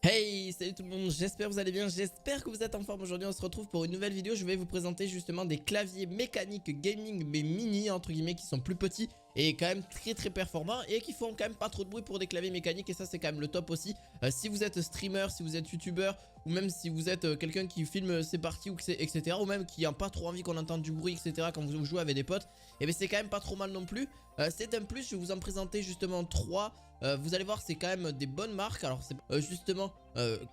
Hey, salut tout le monde, j'espère que vous allez bien, j'espère que vous êtes en forme. Aujourd'hui on se retrouve pour une nouvelle vidéo. Je vais vous présenter justement des claviers mécaniques gaming mais mini entre guillemets, qui sont plus petits et quand même très performants et qui font quand même pas trop de bruit pour des claviers mécaniques, et ça c'est quand même le top aussi. Si vous êtes streamer, si vous êtes youtubeur, ou même si vous êtes quelqu'un qui filme ses parties ou etc, ou même qui n'a pas trop envie qu'on entende du bruit etc quand vous jouez avec des potes, et bien c'est quand même pas trop mal non plus. C'est un plus, je vais vous en présenter justement 3. Vous allez voir, c'est quand même des bonnes marques. Alors c'est justement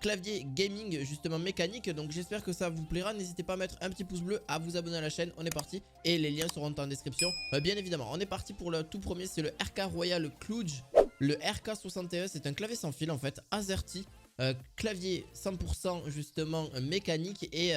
clavier gaming justement mécanique. Donc j'espère que ça vous plaira. N'hésitez pas à mettre un petit pouce bleu, à vous abonner à la chaîne. On est parti et les liens seront en description bien évidemment. On est parti pour le tout premier, c'est le RK Royal Cluj. Le RK61, c'est un clavier sans fil en fait, AZERTY, clavier 100% justement mécanique et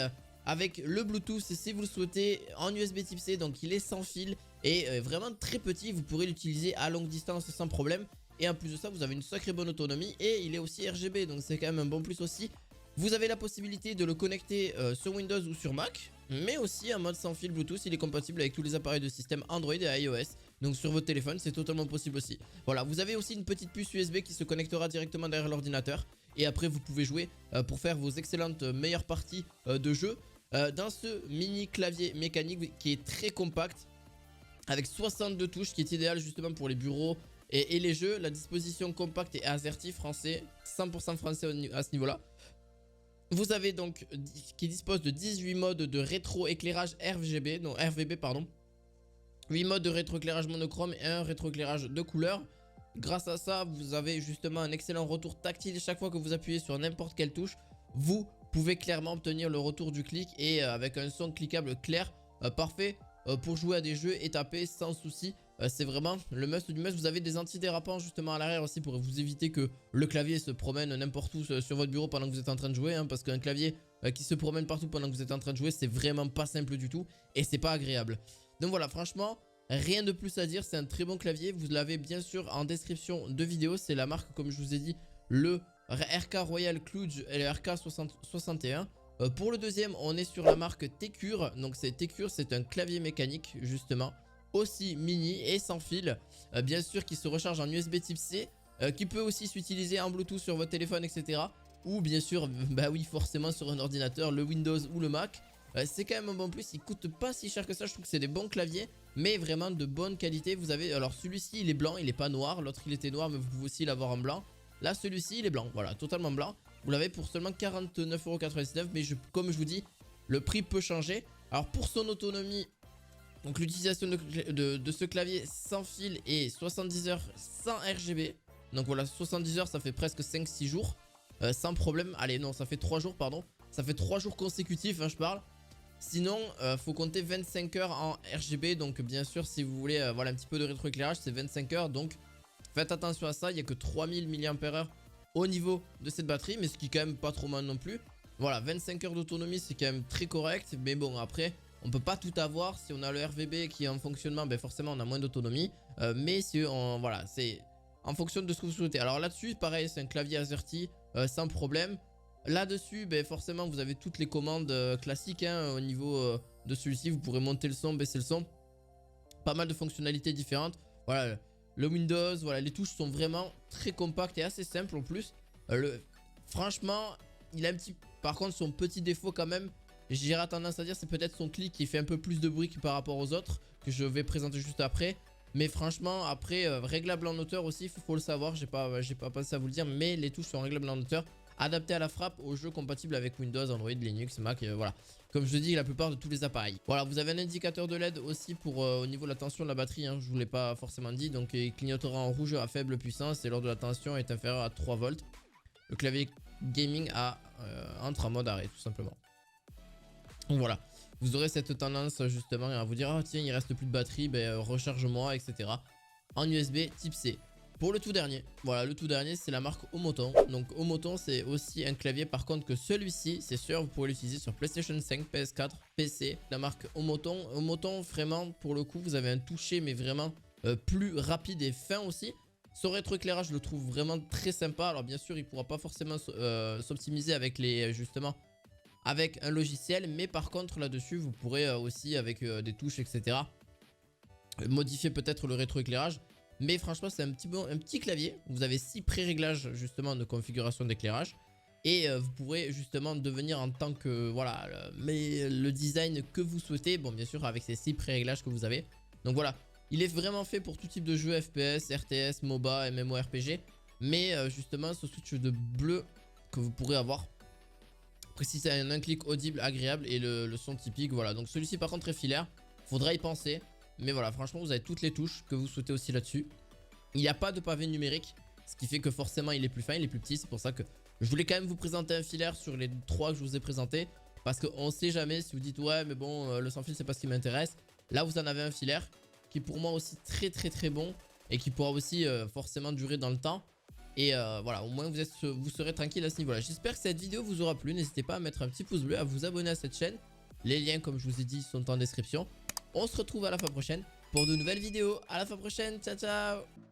avec le Bluetooth si vous le souhaitez, en USB type C, donc il est sans fil et vraiment très petit. Vous pourrez l'utiliser à longue distance sans problème. Et en plus de ça, vous avez une sacrée bonne autonomie et il est aussi RGB, donc c'est quand même un bon plus aussi. Vous avez la possibilité de le connecter sur Windows ou sur Mac, mais aussi en mode sans fil Bluetooth. Il est compatible avec tous les appareils de système Android et iOS, donc sur votre téléphone c'est totalement possible aussi. Voilà, vous avez aussi une petite puce USB qui se connectera directement derrière l'ordinateur. Et après vous pouvez jouer pour faire vos excellentes meilleures parties de jeu dans ce mini clavier mécanique qui est très compact, avec 62 touches, qui est idéal justement pour les bureaux et les jeux. La disposition compacte et AZERTY français, 100% français à ce niveau là. Vous avez donc qui dispose de 18 modes de rétroéclairage RGB, non RVB pardon, 8 modes de rétroéclairage monochrome et un rétroéclairage de couleur. Grâce à ça, vous avez justement un excellent retour tactile. Chaque fois que vous appuyez sur n'importe quelle touche, vous pouvez clairement obtenir le retour du clic, et avec un son cliquable clair, parfait pour jouer à des jeux et taper sans souci. C'est vraiment le must du must. Vous avez des antidérapants justement à l'arrière aussi pour vous éviter que le clavier se promène n'importe où sur votre bureau pendant que vous êtes en train de jouer, parce qu'un clavier qui se promène partout pendant que vous êtes en train de jouer, c'est vraiment pas simple du tout et c'est pas agréable. Donc voilà, franchement, rien de plus à dire, c'est un très bon clavier. Vous l'avez bien sûr en description de vidéo. C'est la marque, comme je vous ai dit, le RK Royal Cluj et le RK61. Pour le deuxième, on est sur la marque Tecure. Donc c'est Tecure, c'est un clavier mécanique justement, aussi mini et sans fil, bien sûr, qui se recharge en USB type C, qui peut aussi s'utiliser en Bluetooth sur votre téléphone etc, ou bien sûr, bah oui, forcément sur un ordinateur, le Windows ou le Mac. C'est quand même un bon plus, il coûte pas si cher que ça. Je trouve que c'est des bons claviers, mais vraiment de bonne qualité. Vous avez, alors celui-ci il est blanc, il est pas noir. L'autre il était noir, mais vous pouvez aussi l'avoir en blanc. Là celui-ci il est blanc, voilà, totalement blanc. Vous l'avez pour seulement 49,99 €, mais comme je vous dis, le prix peut changer. Alors pour son autonomie, donc l'utilisation de ce clavier sans fil est 70 heures sans RGB. Donc voilà, 70 heures, ça fait presque 5-6 jours sans problème. Allez non, ça fait 3 jours pardon. Ça fait 3 jours consécutifs, hein, je parle. Sinon, faut compter 25 heures en RGB. Donc bien sûr, si vous voulez voilà, un petit peu de rétroéclairage, c'est 25 heures. Donc faites attention à ça, il n'y a que 3000 mAh au niveau de cette batterie, mais ce qui est quand même pas trop mal non plus. Voilà, 25 heures d'autonomie, c'est quand même très correct. Mais bon, après, on peut pas tout avoir. Si on a le RVB qui est en fonctionnement, ben forcément on a moins d'autonomie. Mais si on, voilà, c'est en fonction de ce que vous souhaitez. Alors là-dessus, pareil, c'est un clavier AZERTY sans problème. Là-dessus, ben forcément, vous avez toutes les commandes classiques, hein, au niveau de celui-ci. Vous pourrez monter le son, baisser le son. Pas mal de fonctionnalités différentes. Voilà, le Windows, voilà, les touches sont vraiment très compactes et assez simples en plus. Franchement, il a un petit... Par contre, son petit défaut quand même, j'aurais tendance à dire, c'est peut-être son clic qui fait un peu plus de bruit que par rapport aux autres, que je vais présenter juste après. Mais franchement, après, réglable en hauteur aussi, faut le savoir, j'ai pas pensé à vous le dire, mais les touches sont réglables en hauteur, adaptées à la frappe, aux jeux compatibles avec Windows, Android, Linux, Mac, voilà. Comme je dis, la plupart de tous les appareils. Voilà, vous avez un indicateur de LED aussi pour au niveau de la tension de la batterie, hein, je vous l'ai pas forcément dit. Donc il clignotera en rouge à faible puissance et lors de la tension est inférieur à 3 volts. Le clavier gaming entre en mode arrêt tout simplement. Donc voilà, vous aurez cette tendance justement à vous dire, ah tiens, il reste plus de batterie, ben recharge-moi etc. en USB type C. Pour le tout dernier, voilà, le tout dernier c'est la marque Omoton. Donc Omoton, c'est aussi un clavier, par contre que celui-ci, c'est sûr, vous pourrez l'utiliser sur PlayStation 5, PS4, PC. La marque Omoton. Omoton, vraiment, pour le coup, vous avez un toucher mais vraiment plus rapide et fin aussi. Son rétroéclairage, je le trouve vraiment très sympa. Alors bien sûr, il ne pourra pas forcément s'optimiser avec les, justement, avec un logiciel, mais par contre là-dessus, vous pourrez aussi avec des touches, etc., modifier peut-être le rétroéclairage. Mais franchement, c'est un petit clavier. Vous avez 6 pré-réglages justement de configuration d'éclairage. Et vous pourrez justement devenir en tant que, voilà, le design que vous souhaitez. Bon, bien sûr, avec ces 6 pré-réglages que vous avez. Donc voilà, il est vraiment fait pour tout type de jeu, FPS, RTS, MOBA, MMORPG. Mais justement, ce switch de bleu que vous pourrez avoir. Après, si c'est un clic audible, agréable et le son typique, voilà. Donc celui-ci, par contre, est filaire. Faudra y penser. Mais voilà, franchement, vous avez toutes les touches que vous souhaitez aussi là-dessus. Il n'y a pas de pavé numérique, ce qui fait que forcément, il est plus fin, il est plus petit. C'est pour ça que je voulais quand même vous présenter un filaire sur les 3 que je vous ai présentés. Parce qu'on sait jamais si vous dites, ouais, mais bon, le sans fil, c'est pas ce qui m'intéresse. Là, vous en avez un filaire qui est pour moi aussi très bon. Et qui pourra aussi forcément durer dans le temps. Et voilà, au moins vous serez tranquille à ce niveau-là. J'espère que cette vidéo vous aura plu. N'hésitez pas à mettre un petit pouce bleu, à vous abonner à cette chaîne. Les liens, comme je vous ai dit, sont en description. On se retrouve à la fin prochaine pour de nouvelles vidéos. À la fin prochaine, ciao ciao.